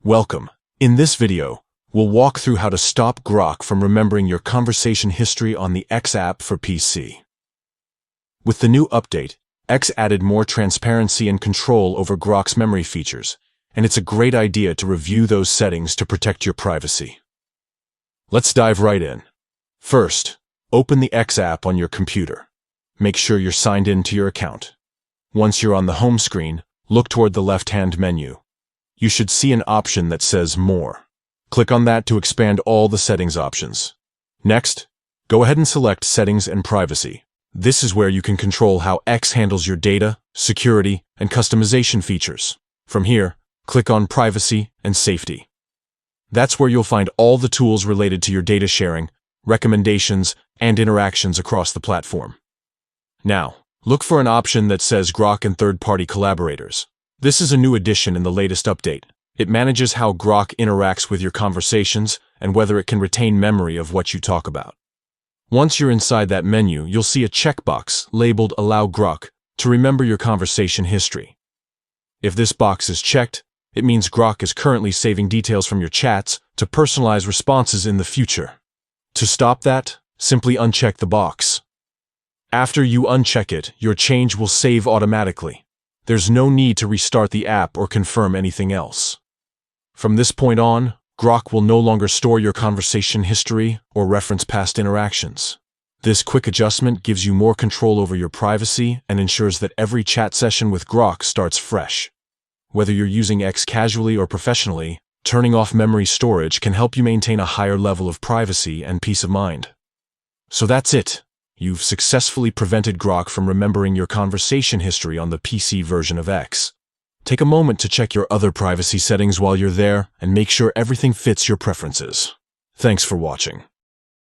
Welcome. In this video, we'll walk through how to stop Grok from remembering your conversation history on the X app for PC. With the new update, X added more transparency and control over Grok's memory features, and it's a great idea to review those settings to protect your privacy. Let's dive right in. First, open the X app on your computer. Make sure you're signed in to your account. Once you're on the home screen, look toward the left-hand menu. You should see an option that says More. Click on that to expand all the settings options. Next, go ahead and select Settings and Privacy. This is where you can control how X handles your data, security, and customization features. From here, click on Privacy and Safety. That's where you'll find all the tools related to your data sharing, recommendations, and interactions across the platform. Now, look for an option that says Grok and Third-party Collaborators. This is a new addition in the latest update. It manages how Grok interacts with your conversations and whether it can retain memory of what you talk about. Once you're inside that menu, you'll see a checkbox labeled Allow Grok to remember your conversation history. If this box is checked, it means Grok is currently saving details from your chats to personalize responses in the future. To stop that, simply uncheck the box. After you uncheck it, your change will save automatically. There's no need to restart the app or confirm anything else. From this point on, Grok will no longer store your conversation history or reference past interactions. This quick adjustment gives you more control over your privacy and ensures that every chat session with Grok starts fresh. Whether you're using X casually or professionally, turning off memory storage can help you maintain a higher level of privacy and peace of mind. So that's it. You've successfully prevented Grok from remembering your conversation history on the PC version of X. Take a moment to check your other privacy settings while you're there and make sure everything fits your preferences. Thanks for watching.